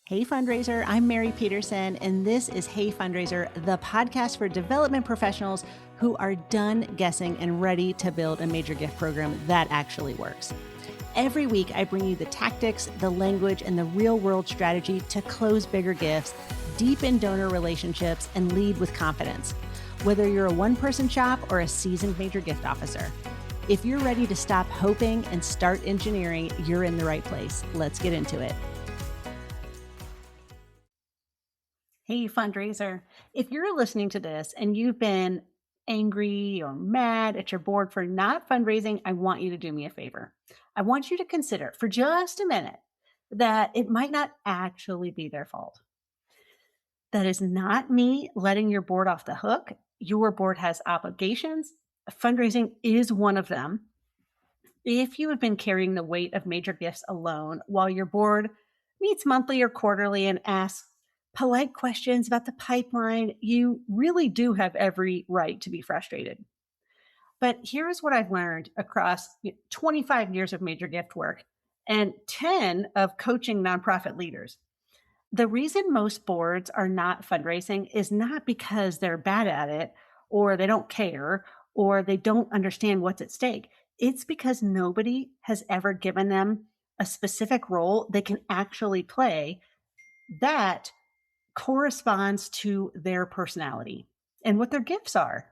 Hey Fundraiser, I'm Mary Petersen, and this is Hey Fundraiser, the podcast for development professionals who are done guessing and ready to build a major gift program that actually works. Every week, I bring you the tactics, the language, and the real-world strategy to close bigger gifts, deepen donor relationships, and lead with confidence. Whether you're a one-person shop or a seasoned major gift officer, if you're ready to stop hoping and start engineering, you're in the right place. Let's get into it. Hey, fundraiser. If you're listening to this and you've been angry or mad at your board for not fundraising, I want you to do me a favor. I want you to consider for just a minute that it might not actually be their fault. That is not me letting your board off the hook. Your board has obligations. Fundraising is one of them. If you have been carrying the weight of major gifts alone while your board meets monthly or quarterly and asks polite questions about the pipeline, you really do have every right to be frustrated. But here's what I've learned across 25 years of major gift work and 10 of coaching nonprofit leaders. The reason most boards are not fundraising is not because they're bad at it or they don't care or they don't understand what's at stake. It's because nobody has ever given them a specific role they can actually play that corresponds to their personality and what their gifts are.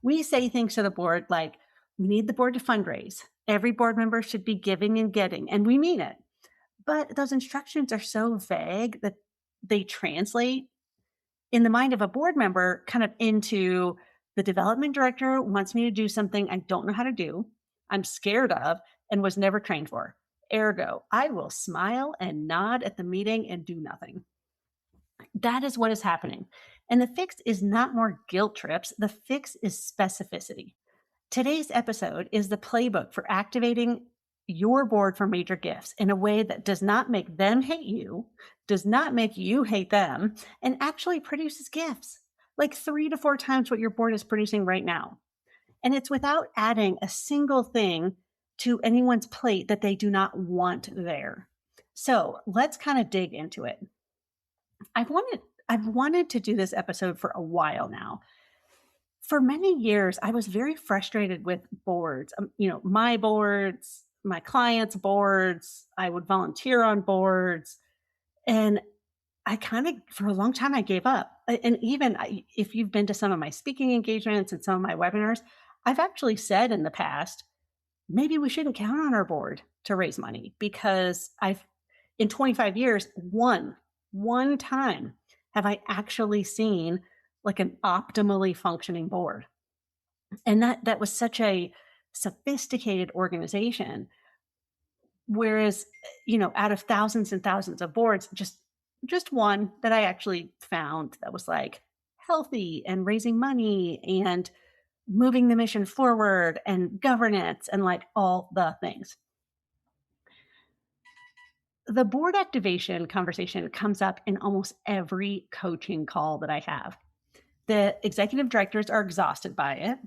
We say things to the board like, we need the board to fundraise. Every board member should be giving and getting, and we mean it. But those instructions are so vague that they translate in the mind of a board member kind of into the development director wants me to do something I don't know how to do, I'm scared of, and was never trained for. Ergo, I will smile and nod at the meeting and do nothing. That is what is happening. And the fix is not more guilt trips. The fix is specificity. Today's episode is the playbook for activating your board for major gifts in a way that does not make them hate you, does not make you hate them, and actually produces gifts like 3 to 4 times what your board is producing right now. And it's without adding a single thing to anyone's plate that they do not want there. So let's kind of dig into it. I've wanted to do this episode for a while now. For many years, I was very frustrated with boards. My boards, my clients' boards. I would volunteer on boards, and for a long time, I gave up. And even if you've been to some of my speaking engagements and some of my webinars, I've actually said in the past, maybe we shouldn't count on our board to raise money because in 25 years, one time have I actually seen like an optimally functioning board. And that was such a sophisticated organization. Whereas, out of thousands and thousands of boards, just one that I actually found that was like healthy and raising money and moving the mission forward and governance and like all the things. The board activation conversation comes up in almost every coaching call that I have. The executive directors are exhausted by it.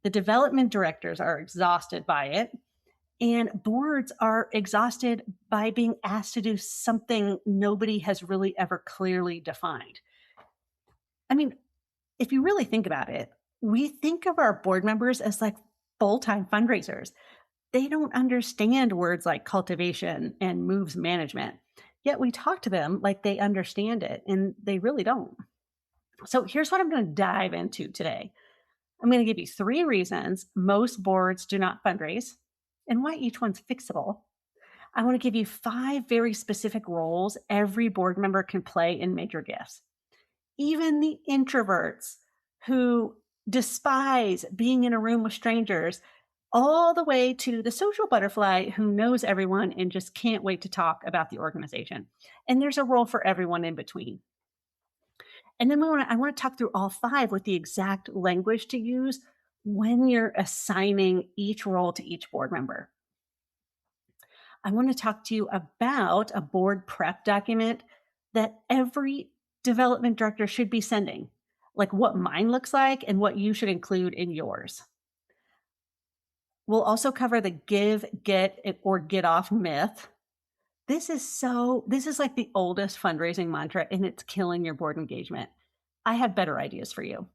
The development directors are exhausted by it. And boards are exhausted by being asked to do something nobody has really ever clearly defined. I mean, if you really think about it, we think of our board members as like full-time fundraisers. They don't understand words like cultivation and moves management, yet we talk to them like they understand it, and they really don't. So here's what I'm going to dive into today. I'm going to give you 3 reasons most boards do not fundraise and why each one's fixable. I want to give you 5 very specific roles every board member can play in major gifts. Even the introverts who despise being in a room with strangers, all the way to the social butterfly who knows everyone and just can't wait to talk about the organization. And there's a role for everyone in between. And then I want to talk through all 5 with the exact language to use when you're assigning each role to each board member. I want to talk to you about a board prep document that every development director should be sending, like what mine looks like and what you should include in yours. We'll also cover the give, get, or get off myth This is like the oldest fundraising mantra, and it's killing your board engagement. I have better ideas for you.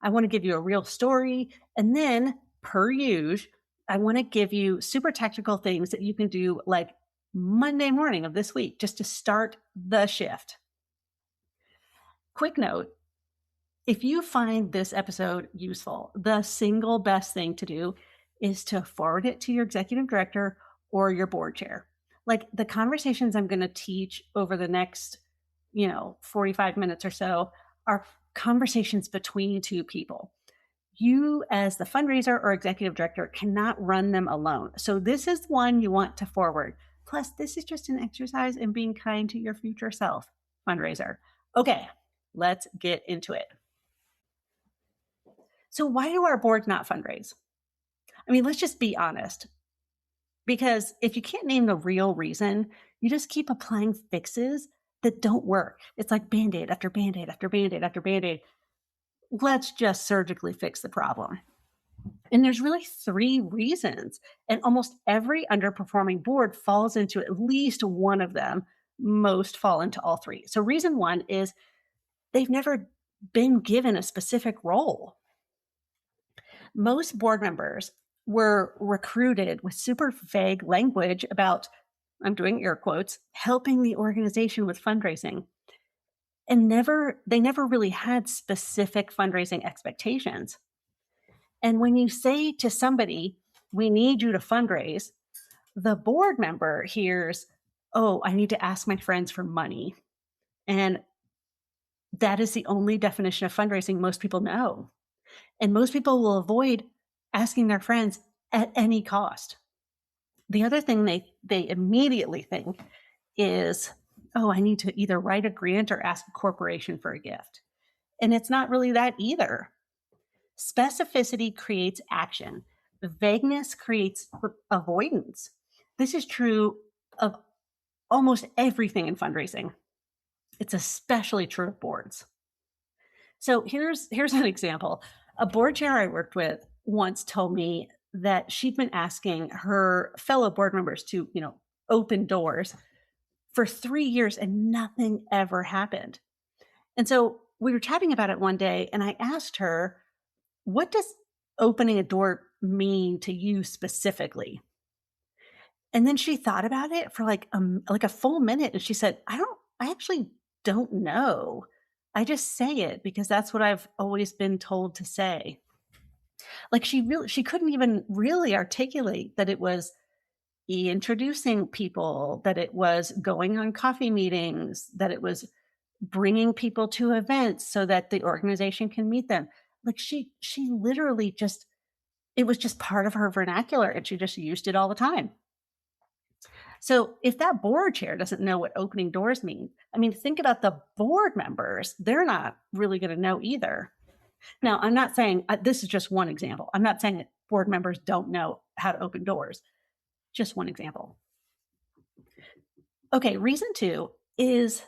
I want to give you a real story. And then, per usual, I want to give you super tactical things that you can do like Monday morning of this week just to start the shift. Quick note, if you find this episode useful, the single best thing to do is to forward it to your executive director or your board chair. Like the conversations I'm going to teach over the next, 45 minutes or so are conversations between two people. You, as the fundraiser or executive director, cannot run them alone. So, this is one you want to forward. Plus, this is just an exercise in being kind to your future self, fundraiser. Okay, let's get into it. So, why do our boards not fundraise? I mean, let's just be honest. Because if you can't name the real reason, you just keep applying fixes that don't work. It's like band aid after band aid after band aid after band aid. Let's just surgically fix the problem. And there's really three reasons. And almost every underperforming board falls into at least one of them. Most fall into all three. So, reason one is they've never been given a specific role. Most board members were recruited with super vague language about, I'm doing air quotes, helping the organization with fundraising. And they never really had specific fundraising expectations. And when you say to somebody, we need you to fundraise, the board member hears, oh, I need to ask my friends for money. And that is the only definition of fundraising most people know. And most people will avoid asking their friends at any cost. The other thing they immediately think is, oh, I need to either write a grant or ask a corporation for a gift. And it's not really that either. Specificity creates action. Vagueness creates avoidance. This is true of almost everything in fundraising. It's especially true of boards. So here's an example. A board chair I worked with once told me that she'd been asking her fellow board members to, open doors for 3 years and nothing ever happened. And so we were chatting about it one day and I asked her, what does opening a door mean to you specifically? And then she thought about it for like a full minute and she said, I actually don't know. I just say it because that's what I've always been told to say. Like she couldn't even really articulate that it was introducing people, that it was going on coffee meetings, that it was bringing people to events so that the organization can meet them. Like she literally just, it was just part of her vernacular and she just used it all the time. So if that board chair doesn't know what opening doors mean, I mean, think about the board members. They're not really going to know either. Now, I'm not saying, this is just one example. I'm not saying that board members don't know how to open doors. Just one example. Okay, reason two is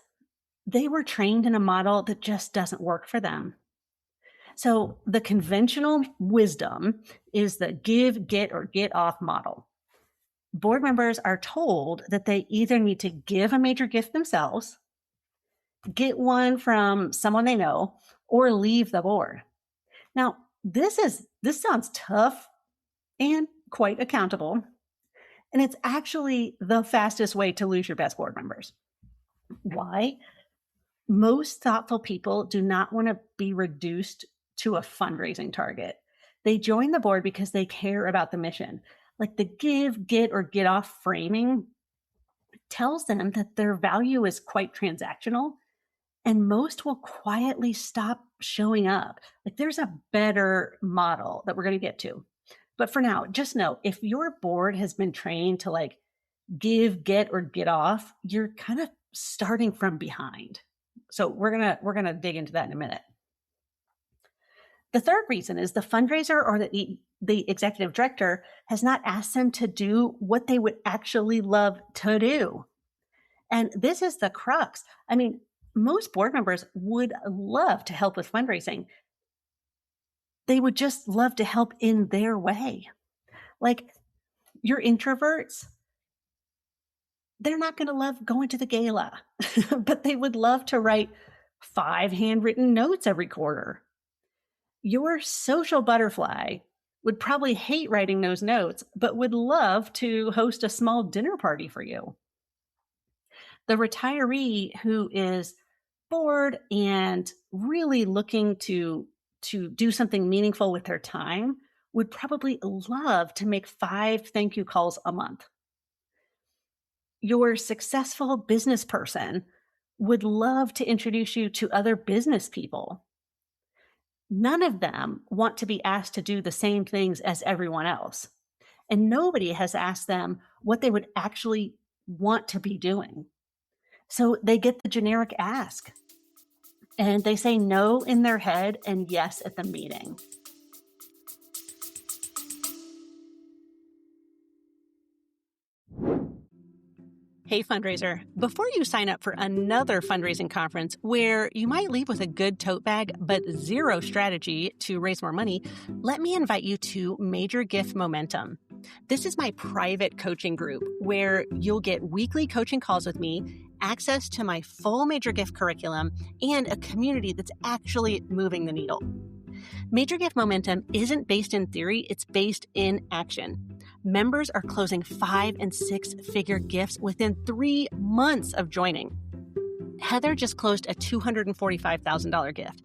they were trained in a model that just doesn't work for them. So the conventional wisdom is the give, get, or get off model. Board members are told that they either need to give a major gift themselves, get one from someone they know, or leave the board. Now, this sounds tough and quite accountable, and it's actually the fastest way to lose your best board members. Why? Most thoughtful people do not want to be reduced to a fundraising target. They join the board because they care about the mission. Like the give, get, or get off framing tells them that their value is quite transactional, and most will quietly stop showing up. Like there's a better model that we're going to get to. But for now, just know if your board has been trained to like give, get, or get off, you're kind of starting from behind. So we're gonna dig into that in a minute. The third reason is the fundraiser or the executive director has not asked them to do what they would actually love to do. And this is the crux. I mean, most board members would love to help with fundraising. They would just love to help in their way. Like you're introverts, They're not going to love going to the gala, but they would love to write 5 handwritten notes every quarter. Your social butterfly would probably hate writing those notes, but would love to host a small dinner party for you. The retiree who is bored and really looking to do something meaningful with their time would probably love to make 5 thank you calls a month. Your successful business person would love to introduce you to other business people. None of them want to be asked to do the same things as everyone else. And nobody has asked them what they would actually want to be doing. So they get the generic ask and they say no in their head and yes at the meeting. Hey, fundraiser, before you sign up for another fundraising conference where you might leave with a good tote bag but zero strategy to raise more money, let me invite you to Major Gift Momentum. This is my private coaching group where you'll get weekly coaching calls with me, access to my full major gift curriculum, and a community that's actually moving the needle. Major Gift Momentum isn't based in theory, it's based in action. Members are closing 5 and 6 figure gifts within 3 months of joining. Heather just closed a $245,000 gift.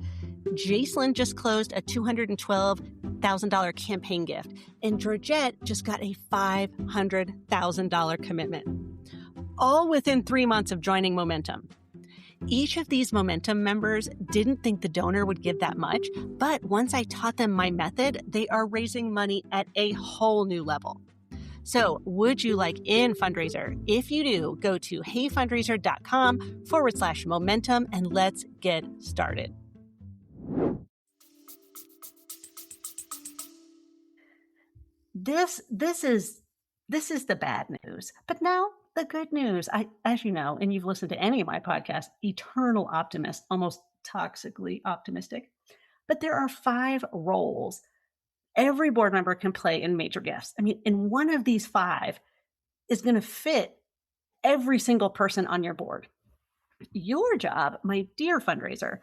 Jacelyn just closed a $212,000 campaign gift. And Georgette just got a $500,000 commitment. All within 3 months of joining Momentum. Each of these Momentum members didn't think the donor would give that much, but once I taught them my method, they are raising money at a whole new level. So would you like in, fundraiser? If you do, go to heyfundraiser.com/momentum and let's get started. This is the bad news, but now the good news. As you know, and you've listened to any of my podcasts, eternal optimist, almost toxically optimistic. But there are 5 roles every board member can play in major gifts. I mean, and one of these 5 is going to fit every single person on your board. Your job, my dear fundraiser,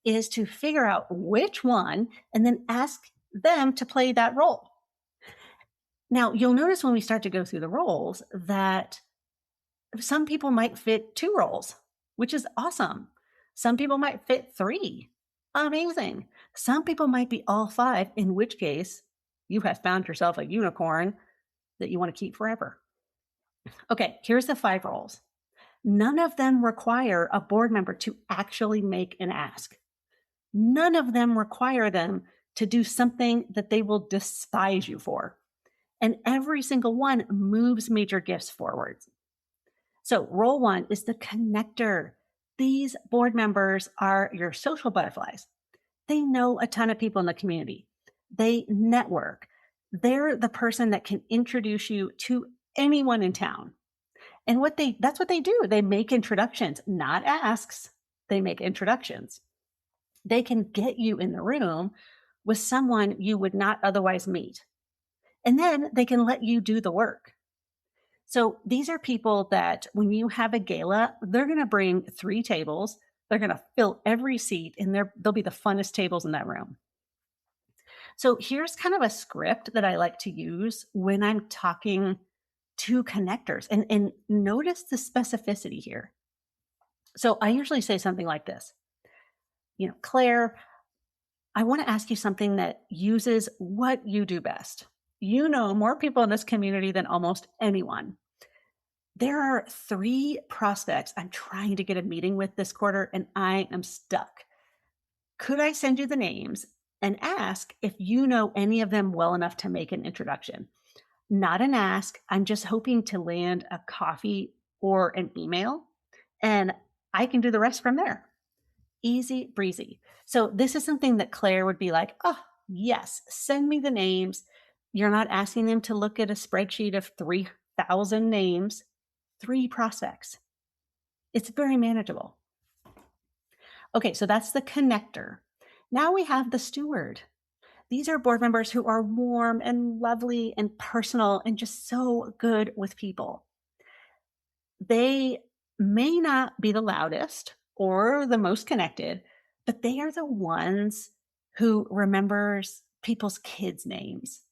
is to figure out which one and then ask them to play that role. Now, you'll notice when we start to go through the roles that some people might fit 2 roles, which is awesome. Some people might fit 3. Amazing. Some people might be all 5, in which case you have found yourself a unicorn that you want to keep forever. Okay, here's the 5 roles. None of them require a board member to actually make an ask. None of them require them to do something that they will despise you for. And every single one moves major gifts forward. So role 1 is the connector. These board members are your social butterflies. They know a ton of people in the community. They network. They're the person that can introduce you to anyone in town. And that's what they do. They make introductions, not asks. They make introductions. They can get you in the room with someone you would not otherwise meet. And then they can let you do the work. So these are people that when you have a gala, they're going to bring 3 tables. They're going to fill every seat and they'll be the funnest tables in that room. So here's kind of a script that I like to use when I'm talking to connectors, and notice the specificity here. So I usually say something like this, Claire, I want to ask you something that uses what you do best. You know more people in this community than almost anyone. There are 3 prospects I'm trying to get a meeting with this quarter, and I am stuck. Could I send you the names and ask if you know any of them well enough to make an introduction? Not an ask. I'm just hoping to land a coffee or an email, and I can do the rest from there. Easy breezy. So this is something that Claire would be like, oh, yes, send me the names. You're not asking them to look at a spreadsheet of 3,000 names, 3 prospects. It's very manageable. Okay, so that's the connector. Now we have the steward. These are board members who are warm and lovely and personal and just so good with people. They may not be the loudest or the most connected, but they are the ones who remembers people's kids' names.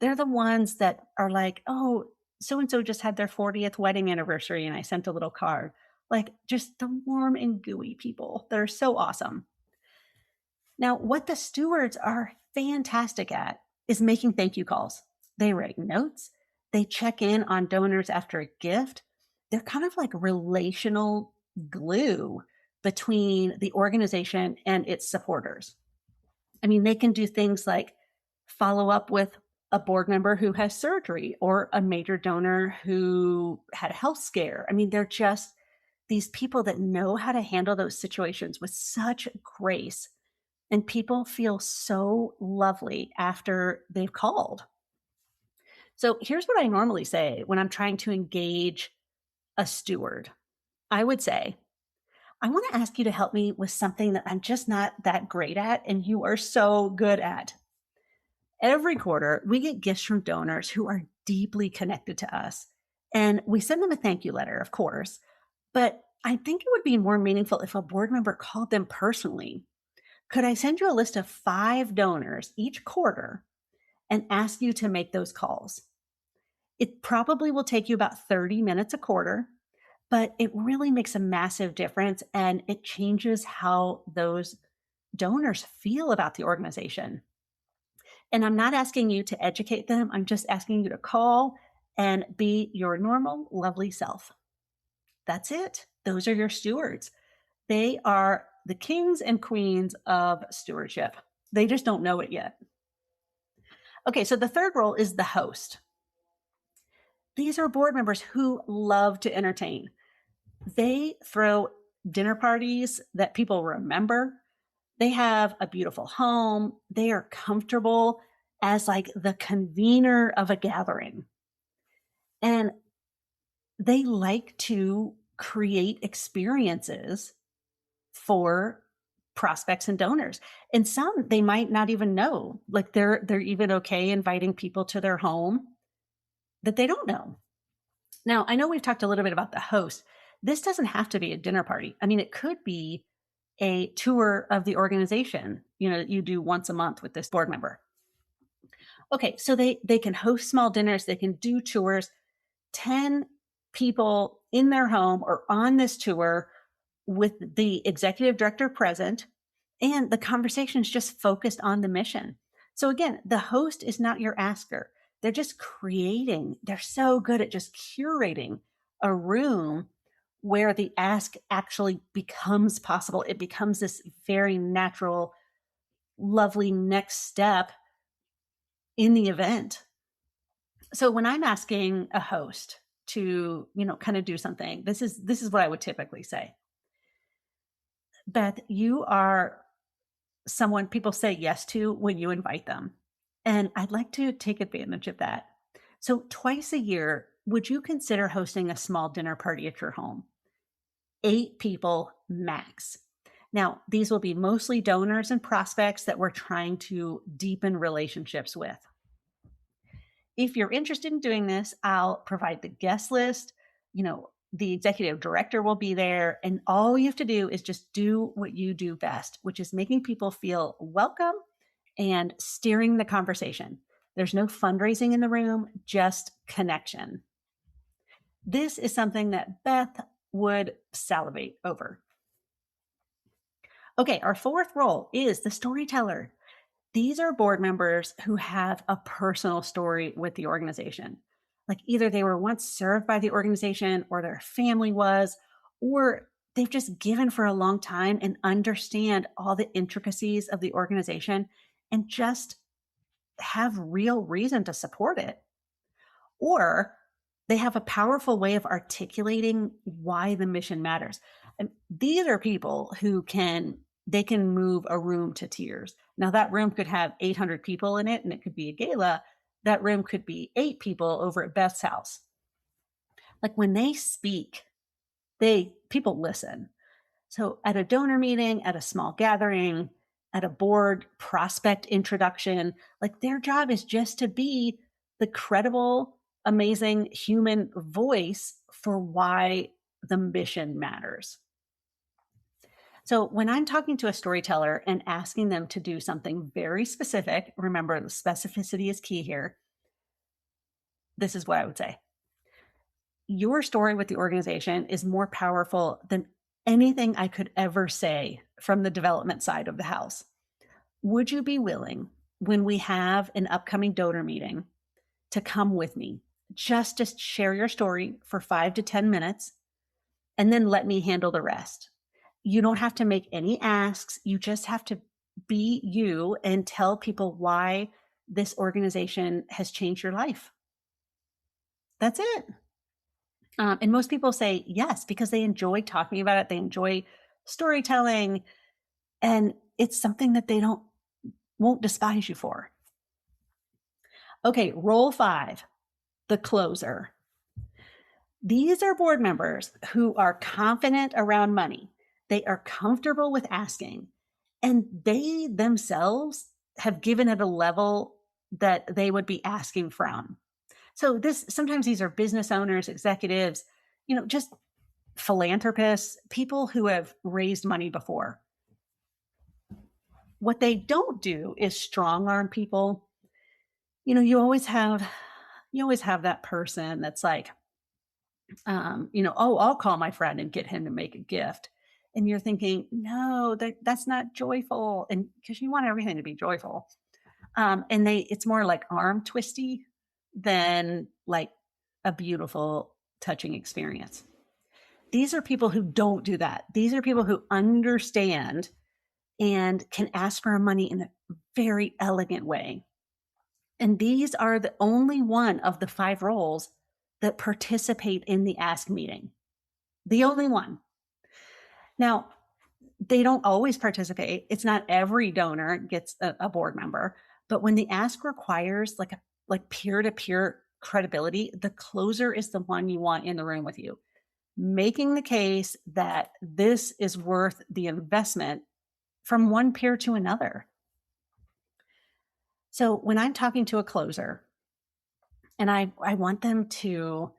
They're the ones that are like, "Oh, so and so just had their 40th wedding anniversary and I sent a little card." Like just the warm and gooey people that are so awesome. Now, what the stewards are fantastic at is making thank you calls. They write notes, they check in on donors after a gift. They're kind of like relational glue between the organization and its supporters. I mean, they can do things like follow up with a board member who has surgery or a major donor who had a health scare. I mean, they're just these people that know how to handle those situations with such grace, and people feel so lovely after they've called. So here's what I normally say when I'm trying to engage a steward. I would say, I want to ask you to help me with something that I'm just not that great at and you are so good at. Every quarter, we get gifts from donors who are deeply connected to us. And we send them a thank you letter, of course. But I think it would be more meaningful if a board member called them personally. Could I send you a list of 5 donors each quarter and ask you to make those calls? It probably will take you about 30 minutes a quarter, but it really makes a massive difference and it changes how those donors feel about the organization. And I'm not asking you to educate them, I'm just asking you to call and be your normal, lovely self. That's it. Those are your stewards. They are the kings and queens of stewardship. They just don't know it yet. Okay, so the third role is the host. These are board members who love to entertain. They throw dinner parties that people remember. They have a beautiful home. They are comfortable as like the convener of a gathering. And they like to create experiences for prospects and donors. And some they might not even know. Like they're even okay inviting people to their home that they don't know. Now, I know we've talked a little bit about the host. This doesn't have to be a dinner party. I mean, it could be a tour of the organization, that you do once a month with this board member. Okay, so they can host small dinners, they can do tours, 10 people in their home or on this tour with the executive director present, and the conversation is just focused on the mission. So again, the host is not your asker. They're so good at just curating a room where the ask actually becomes possible. It becomes this very natural, lovely next step in the event. So when I'm asking a host to, kind of do something, this is what I would typically say. Beth, you are someone people say yes to when you invite them. And I'd like to take advantage of that. So, twice a year, would you consider hosting a small dinner party at your home? 8 people max. Now, these will be mostly donors and prospects that we're trying to deepen relationships with. If you're interested in doing this, I'll provide the guest list. The executive director will be there, and all you have to do is just do what you do best, which is making people feel welcome and steering the conversation. There's no fundraising in the room, just connection. This is something that Beth would salivate over. Okay, our fourth role is the storyteller. These are board members who have a personal story with the organization. Like either they were once served by the organization or their family was, or they've just given for a long time and understand all the intricacies of the organization and just have real reason to support it. Or they have a powerful way of articulating why the mission matters. And these are people who can move a room to tears. Now that room could have 800 people in it and it could be a gala. That room could be 8 people over at Beth's house. Like when they speak, people listen. So at a donor meeting, at a small gathering, at a board prospect introduction, like their job is just to be the credible, amazing human voice for why the mission matters. So when I'm talking to a storyteller and asking them to do something very specific, remember the specificity is key here. This is what I would say. Your story with the organization is more powerful than anything I could ever say from the development side of the house. Would you be willing, when we have an upcoming donor meeting, to come with me just to share your story for 5 to 10 minutes and then let me handle the rest? You don't have to make any asks. You just have to be you and tell people why this organization has changed your life. That's it. And most people say yes because they enjoy talking about it. They enjoy storytelling, and it's something that they won't despise you for. Okay, role 5, the closer. These are board members who are confident around money. They are comfortable with asking, and they themselves have given it a level that they would be asking from. So sometimes these are business owners, executives, just philanthropists, people who have raised money before. What they don't do is strong arm people. You always have that person that's like, oh, I'll call my friend and get him to make a gift. And you're thinking, no, that's not joyful. And because you want everything to be joyful. And it's more like arm twisty than like a beautiful, touching experience. These are people who don't do that. These are people who understand and can ask for money in a very elegant way. And these are the only one of the 5 roles that participate in the ask meeting. The only one. Now, they don't always participate. It's not every donor gets a board member, but when the ask requires like peer-to-peer credibility, the closer is the one you want in the room with you, making the case that this is worth the investment from one peer to another. So when I'm talking to a closer and I want them to,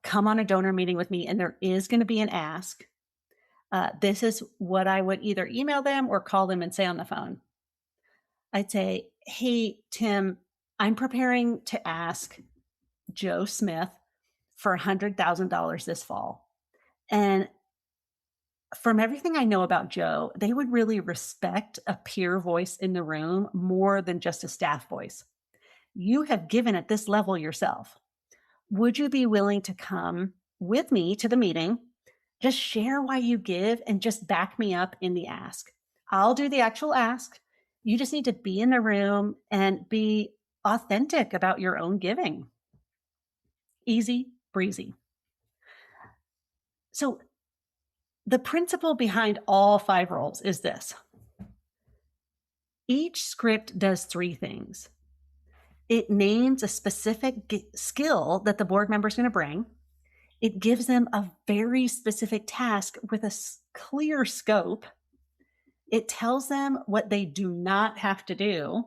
come on a donor meeting with me, and there is going to be an ask, this is what I would either email them or call them and say on the phone. I'd say, hey, Tim, I'm preparing to ask Joe Smith for $100,000 this fall. And from everything I know about Joe, they would really respect a peer voice in the room more than just a staff voice. You have given at this level yourself. Would you be willing to come with me to the meeting? Just share why you give and just back me up in the ask. I'll do the actual ask. You just need to be in the room and be authentic about your own giving. Easy breezy. So the principle behind all 5 roles is this. Each script does 3 things. It names a specific skill that the board member is going to bring. It gives them a very specific task with a clear scope. It tells them what they do not have to do.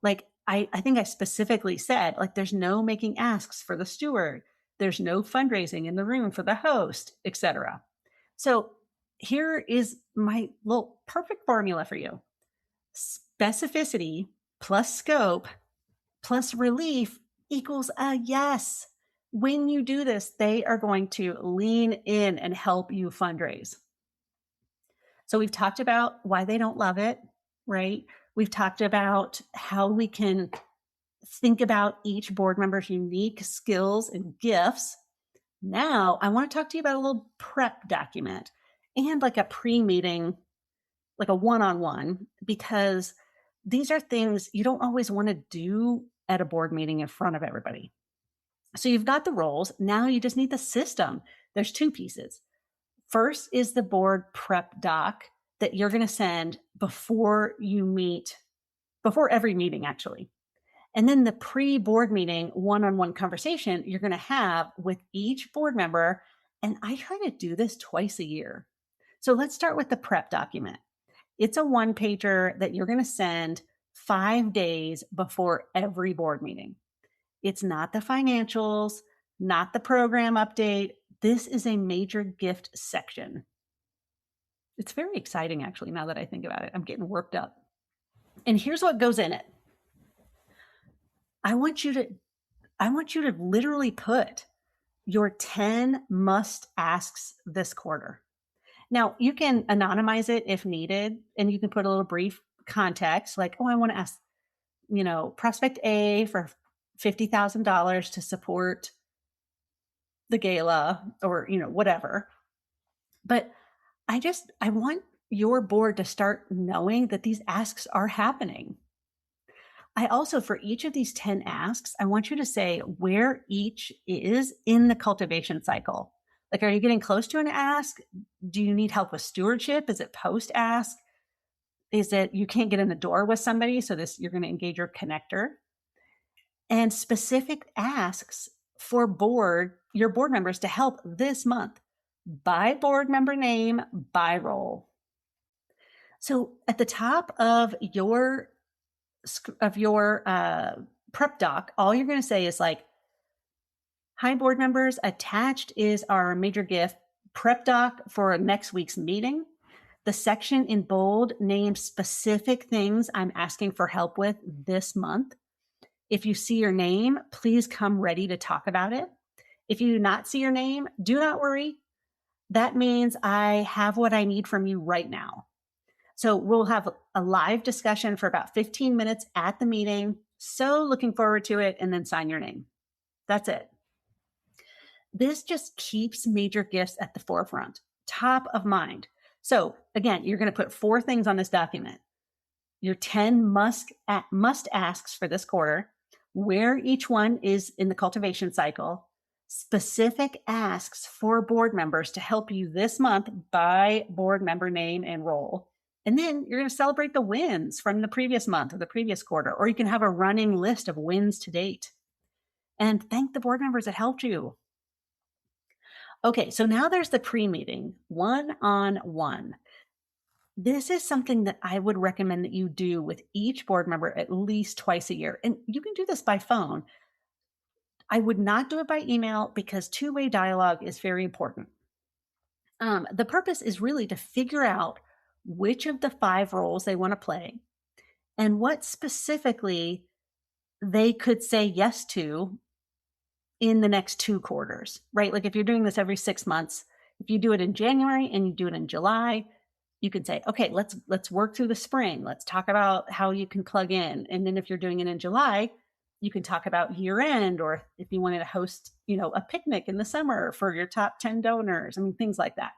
Like I think I specifically said, like there's no making asks for the steward. There's no fundraising in the room for the host, etc. So here is my little perfect formula for you. Specificity plus scope plus relief equals a yes. When you do this, they are going to lean in and help you fundraise. So we've talked about why they don't love it, right? We've talked about how we can think about each board member's unique skills and gifts. Now, I want to talk to you about a little prep document and like a pre-meeting, like a one-on-one, because these are things you don't always want to do at a board meeting in front of everybody. So you've got the roles. Now you just need the system. There's 2 pieces. First is the board prep doc that you're going to send before you meet, before every meeting actually. And then the pre-board meeting one-on-one conversation you're going to have with each board member. And I try to do this twice a year. So let's start with the prep document. It's a 1-pager that you're going to send 5 days before every board meeting. It's not the financials, not the program update, This is a major gift section. It's very exciting, actually, now that I think about it. I'm getting worked up. And here's what goes in it. I want you to literally put your 10 must asks this quarter. Now, you can anonymize it if needed, and you can put a little brief context like, oh, I want to ask, prospect A for $50,000 to support the gala or, whatever. But I want your board to start knowing that these asks are happening. I also, for each of these 10 asks, I want you to say where each is in the cultivation cycle. Like, are you getting close to an ask? Do you need help with stewardship? Is it post ask? Is it you can't get in the door with somebody? So you're going to engage your connector. And specific asks for your board members to help this month by board member name, by role. So at the top of your prep doc, all you're going to say is like, hi, board members, attached is our major gift prep doc for next week's meeting. The section in bold names specific things I'm asking for help with this month. If you see your name, please come ready to talk about it. If you do not see your name, do not worry. That means I have what I need from you right now. So we'll have a live discussion for about 15 minutes at the meeting. So looking forward to it, and then sign your name. That's it. This just keeps major gifts at the forefront, top of mind. So again, you're going to put 4 things on this document. Your 10 must asks for this quarter, where each one is in the cultivation cycle, specific asks for board members to help you this month by board member name and role. And then you're going to celebrate the wins from the previous month or the previous quarter, or you can have a running list of wins to date. And thank the board members that helped you. Okay, so now there's the pre-meeting, one-on-one. This is something that I would recommend that you do with each board member at least twice a year. And you can do this by phone. I would not do it by email because two-way dialogue is very important. The purpose is really to figure out which of the 5 roles they want to play and what specifically they could say yes to in the next 2 quarters, right? Like if you're doing this every 6 months, if you do it in January and you do it in July, you can say, okay, let's work through the spring. Let's talk about how you can plug in. And then if you're doing it in July, you can talk about year end, or if you wanted to host, a picnic in the summer for your top 10 donors. I mean, things like that.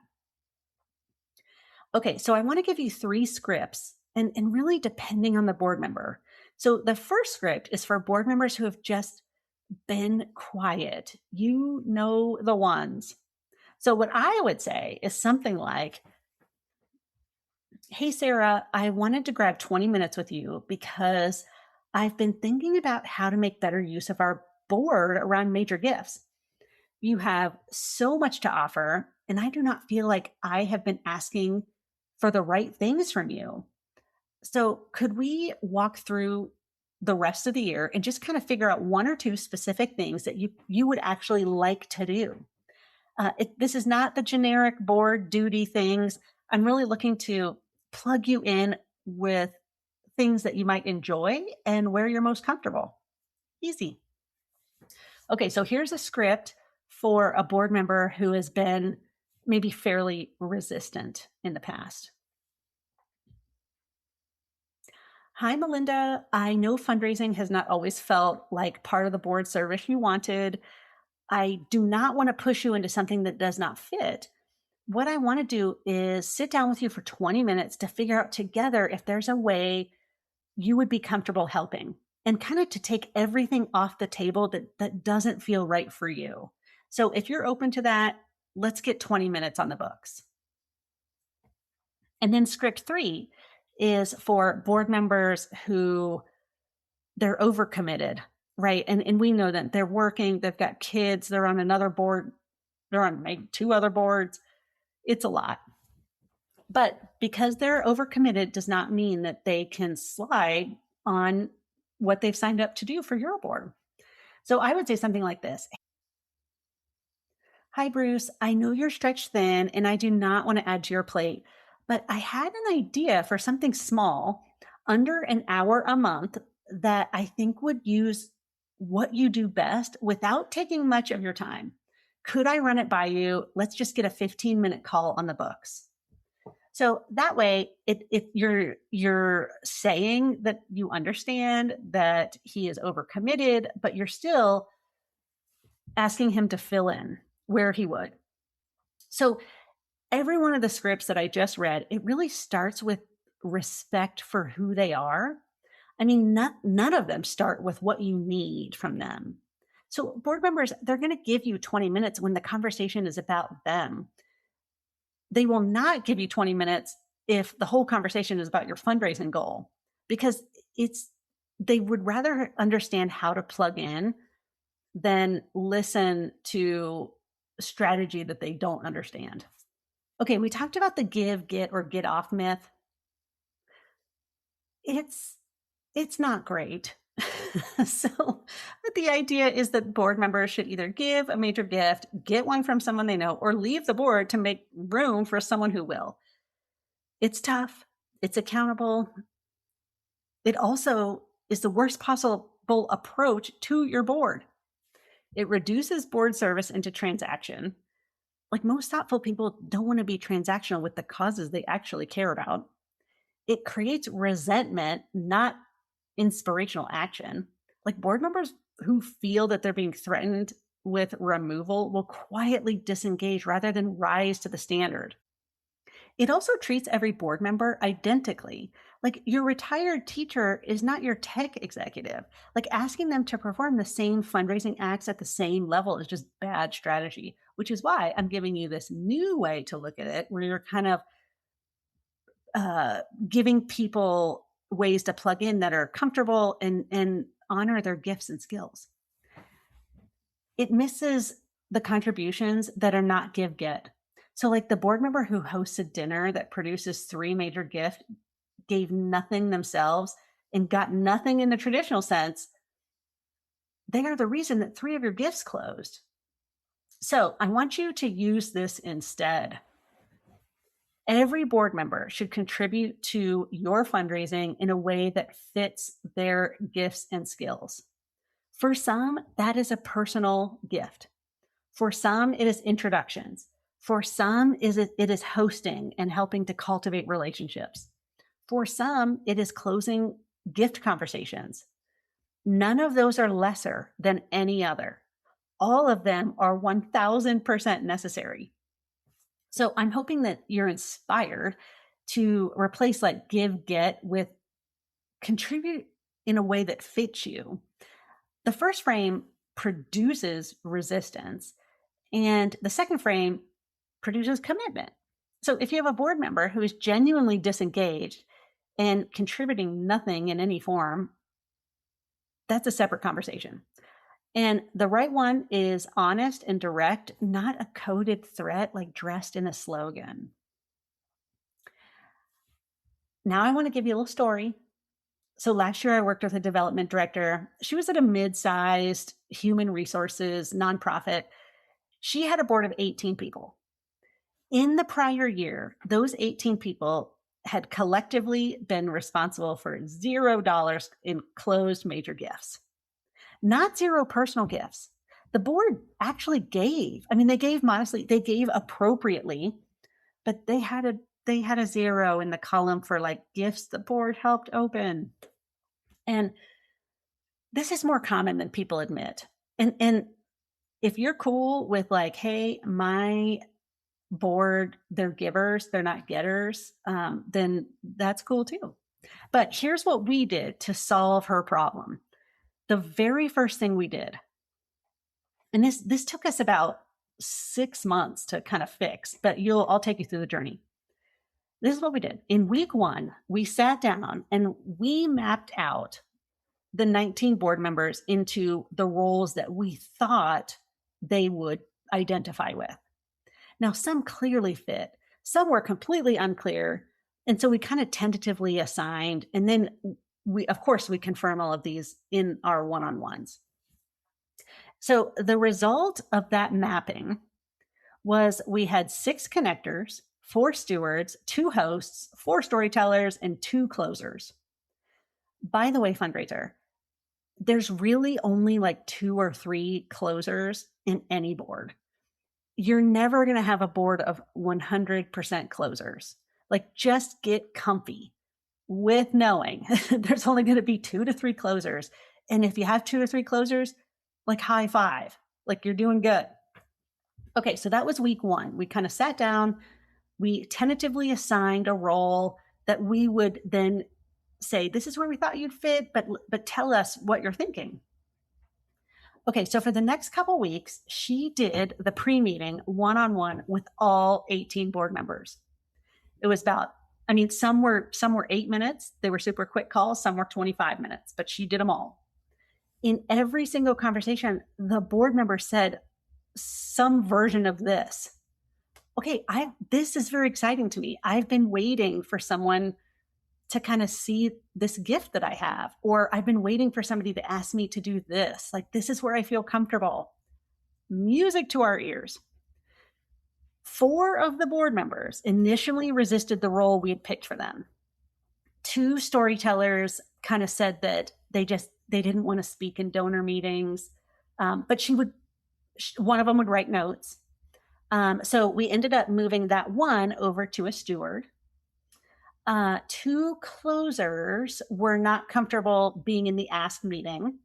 Okay, so I want to give you 3 scripts and really depending on the board member. So the first script is for board members who have just been quiet. You know the ones. So what I would say is something like, hey, Sarah, I wanted to grab 20 minutes with you because I've been thinking about how to make better use of our board around major gifts. You have so much to offer, and I do not feel like I have been asking for the right things from you. So could we walk through the rest of the year and just kind of figure out 1 or 2 specific things that you would actually like to do? This is not the generic board duty things. I'm really looking to plug you in with things that you might enjoy and where you're most comfortable. Easy. Okay, so here's a script for a board member who has been maybe fairly resistant in the past. Hi, Melinda. I know fundraising has not always felt like part of the board service you wanted. I do not want to push you into something that does not fit. What I want to do is sit down with you for 20 minutes to figure out together if there's a way you would be comfortable helping, and kind of to take everything off the table that doesn't feel right for you. So if you're open to that, let's get 20 minutes on the books. And then script 3 is for board members who they're overcommitted, right? And we know that they're working, they've got kids, they're on another board, they're on maybe 2 other boards. It's a lot. But because they're overcommitted does not mean that they can slide on what they've signed up to do for your board. So I would say something like this. Hi, Bruce. I know you're stretched thin and I do not want to add to your plate, but I had an idea for something small, under an hour a month, that I think would use what you do best without taking much of your time. Could I run it by you? Let's just get a 15-minute call on the books. So that way, you're saying that you understand that he is overcommitted, but you're still asking him to fill in where he would. So every one of the scripts that I just read, it really starts with respect for who they are. I mean, none of them start with what you need from them. So board members, they're going to give you 20 minutes when the conversation is about them. They will not give you 20 minutes if the whole conversation is about your fundraising goal, because they would rather understand how to plug in than listen to strategy that they don't understand. Okay, we talked about the give, get, or get off myth. It's not great. So, but the idea is that board members should either give a major gift, get one from someone they know, or leave the board to make room for someone who will. It's tough. It's accountable. It also is the worst possible approach to your board. It reduces board service into transaction. Like, most thoughtful people don't want to be transactional with the causes they actually care about. It creates resentment, not inspirational action. Like, board members who feel that they're being threatened with removal will quietly disengage rather than rise to the standard. It also treats every board member identically. Like, your retired teacher is not your tech executive. Like, asking them to perform the same fundraising acts at the same level is just bad strategy, which is why I'm giving you this new way to look at it, where you're kind of giving people ways to plug in that are comfortable and honor their gifts and skills. It misses the contributions that are not give get. So, like, the board member who hosts a dinner that produces 3 major gifts gave nothing themselves and got nothing in the traditional sense. They are the reason that 3 of your gifts closed. So I want you to use this instead. Every board member should contribute to your fundraising in a way that fits their gifts and skills. For some, that is a personal gift. For some, it is introductions. For some, it is hosting and helping to cultivate relationships. For some, it is closing gift conversations. None of those are lesser than any other. All of them are 1000% necessary. So I'm hoping that you're inspired to replace like give, get with contribute in a way that fits you. The first frame produces resistance, and the second frame produces commitment. So if you have a board member who is genuinely disengaged and contributing nothing in any form, that's a separate conversation. And the right one is honest and direct, not a coded threat like dressed in a slogan. Now I want to give you a little story. So last year I worked with a development director. She was at a mid-sized human resources nonprofit. She had a board of 18 people. In the prior year, those 18 people had collectively been responsible for $0 in closed major gifts, not zero personal gifts. The board actually gave. I mean, they gave modestly, they gave appropriately, but they had a 0 in the column for like gifts the board helped open. And this is more common than people admit. And if you're cool with like, hey, my board, they're givers, they're not getters, then that's cool too. But here's what we did to solve her problem. The very first thing we did, and this took us about 6 months to kind of fix, but I'll take you through the journey. This is what we did. In week 1, we sat down and we mapped out the 19 board members into the roles that we thought they would identify with. Now, some clearly fit, some were completely unclear. And so we kind of tentatively assigned, and then we confirm all of these in our one-on-ones. So the result of that mapping was we had 6 connectors, 4 stewards, 2 hosts, 4 storytellers, and 2 closers. By the way, fundraiser, there's really only like 2 or 3 closers in any board. You're never going to have a board of 100% closers. Like, just get comfy with knowing there's only going to be 2 to 3 closers. And if you have 2 or 3 closers, like, high five, like, you're doing good. Okay, so that was week 1. We kind of sat down, we tentatively assigned a role that we would then say, this is where we thought you'd fit, but tell us what you're thinking. Okay, so for the next couple weeks, she did the pre-meeting one-on-one with all 18 board members. It was about, I mean, some were 8 minutes. They were super quick calls. Some were 25 minutes, but she did them all. In every single conversation, the board member said some version of this. Okay, this is very exciting to me. I've been waiting for someone to kind of see this gift that I have, or I've been waiting for somebody to ask me to do this. Like, this is where I feel comfortable. Music to our ears. 4 of the board members initially resisted the role we had picked for them. 2 storytellers kind of said that they didn't want to speak in donor meetings, but one of them would write notes. So we ended up moving that one over to a steward. 2 closers were not comfortable being in the ask meeting,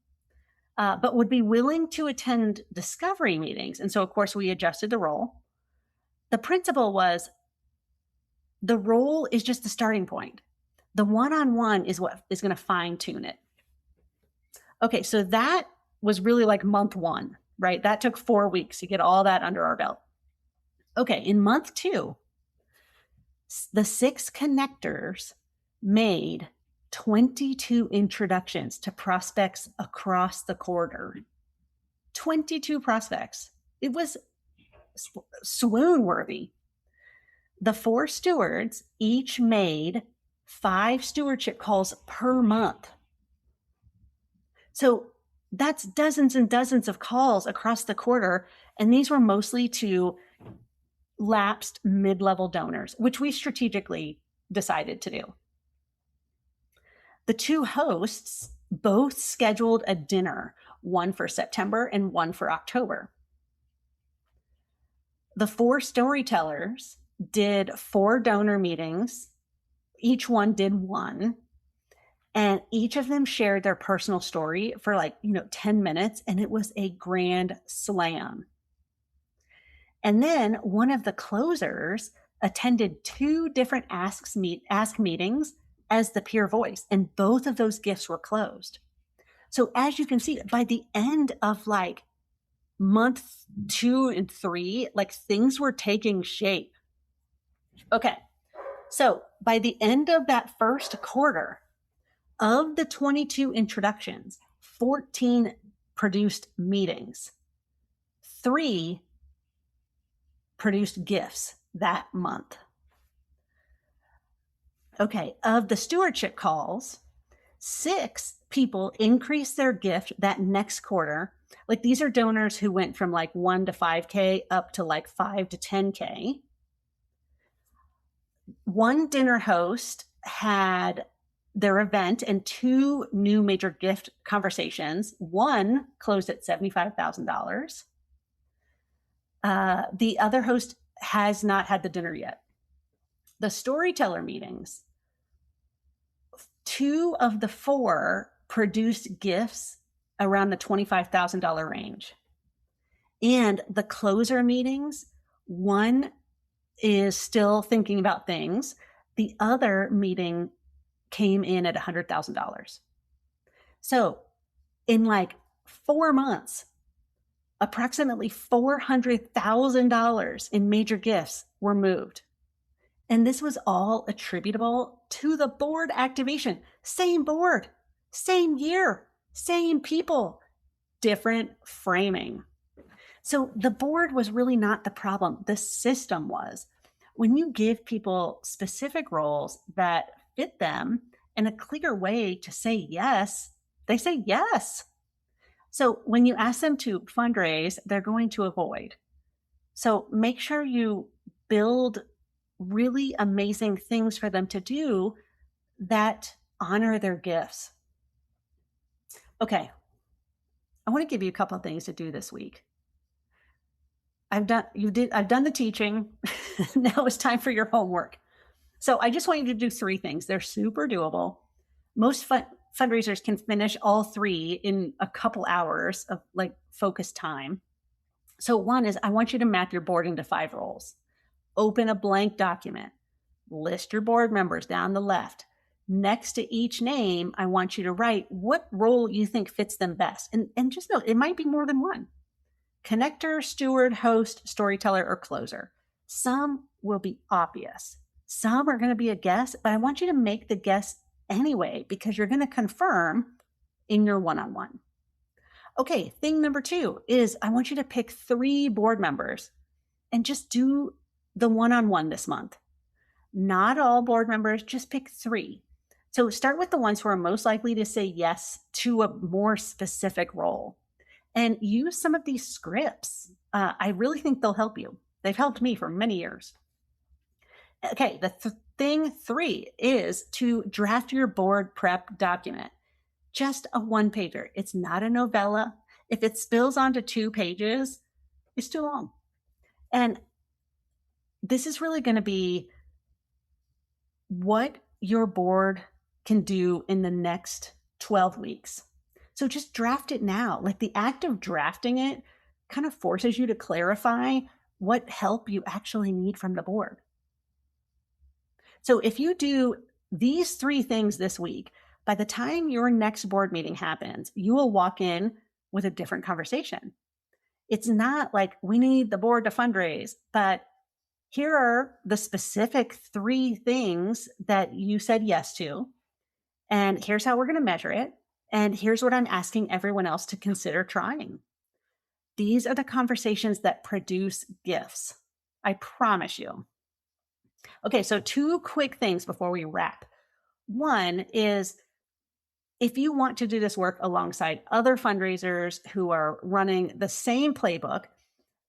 but would be willing to attend discovery meetings. And so, of course, we adjusted the role. The principle was the role is just the starting point. The one-on-one is what is going to fine tune it. Okay, so that was really like month 1, right? That took 4 weeks to get all that under our belt. Okay, in month 2, the 6 connectors made 22 introductions to prospects across the corridor. 22 prospects. It was swoon worthy. The 4 stewards each made 5 stewardship calls per month. So that's dozens and dozens of calls across the quarter. And these were mostly to lapsed mid-level donors, which we strategically decided to do. The 2 hosts both scheduled a dinner, one for September and one for October. The 4 storytellers did 4 donor meetings. Each one did 1. And each of them shared their personal story for 10 minutes. And it was a grand slam. And then one of the closers attended 2 different ask meetings as the peer voice. And both of those gifts were closed. So as you can see, by the end of month 2 and 3, things were taking shape. Okay. So by the end of that first quarter, of the 22 introductions, 14 produced meetings. 3 produced gifts that month. Okay, of the stewardship calls, 6 people increased their gift that next quarter. These are donors who went from 1 to 5K up to 5 to 10K. 1 dinner host had their event and 2 new major gift conversations. 1 closed at $75,000. The other host has not had the dinner yet. The storyteller meetings, 2 of the 4 produced gifts around the $25,000 range. And the closer meetings, 1 is still thinking about things. The other meeting came in at $100,000. So in 4 months, approximately $400,000 in major gifts were moved. And this was all attributable to the board activation. Same board, same year, same people, different framing. So the board was really not the problem. The system was. When you give people specific roles that fit them and a clear way to say yes, they say yes. So when you ask them to fundraise, they're going to avoid. So make sure you build really amazing things for them to do that honor their gifts. Okay, I want to give you a couple of things to do this week. I've done the teaching. Now it's time for your homework. So I just want you to do three things. They're super doable. Most fundraisers can finish all three in a couple hours of like focused time. So one is I want you to map your board into 5 roles. Open a blank document. List your board members down the left. Next to each name, I want you to write what role you think fits them best. And just know, it might be more than one. Connector, steward, host, storyteller, or closer. Some will be obvious. Some are going to be a guess, but I want you to make the guess anyway, because you're going to confirm in your one-on-one. Okay, thing number 2 is I want you to pick 3 board members and just do the one-on-one this month. Not all board members, just pick 3. So start with the ones who are most likely to say yes to a more specific role. And use some of these scripts. I really think they'll help you. They've helped me for many years. Okay, the thing 3 is to draft your board prep document. Just a 1-pager. It's not a novella. If it spills onto 2 pages, it's too long. And this is really going to be what your board can do in the next 12 weeks. So just draft it now. Like the act of drafting it kind of forces you to clarify what help you actually need from the board. So if you do these 3 things this week, by the time your next board meeting happens, you will walk in with a different conversation. It's not like we need the board to fundraise, but here are the specific 3 things that you said yes to. And here's how we're going to measure it. And here's what I'm asking everyone else to consider trying. These are the conversations that produce gifts. I promise you. Okay, so 2 quick things before we wrap. One is if you want to do this work alongside other fundraisers who are running the same playbook,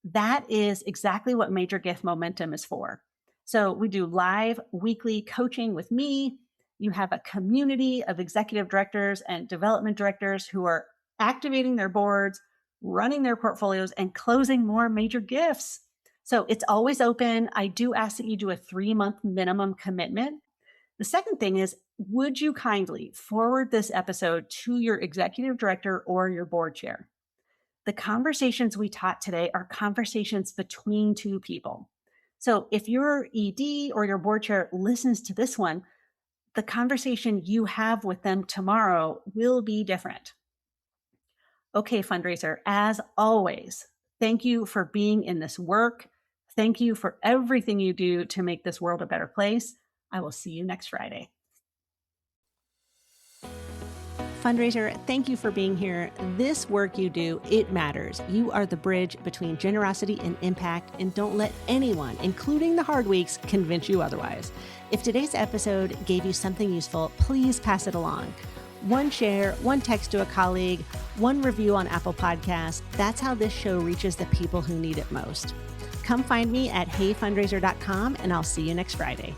that is exactly what Major Gift Momentum is for. So we do live weekly coaching with me. You have a community of executive directors and development directors who are activating their boards, running their portfolios, and closing more major gifts. So it's always open. I do ask that you do a 3-month minimum commitment. The second thing is, would you kindly forward this episode to your executive director or your board chair? The conversations we taught today are conversations between 2 people. So if your ED or your board chair listens to this one, the conversation you have with them tomorrow will be different. Okay, fundraiser, as always, thank you for being in this work. Thank you for everything you do to make this world a better place. I will see you next Friday. Fundraiser, thank you for being here. This work you do, it matters. You are the bridge between generosity and impact, and don't let anyone, including the hard weeks, convince you otherwise. If today's episode gave you something useful, please pass it along. 1 share, 1 text to a colleague, 1 review on Apple Podcasts. That's how this show reaches the people who need it most. Come find me at heyfundraiser.com, and I'll see you next Friday.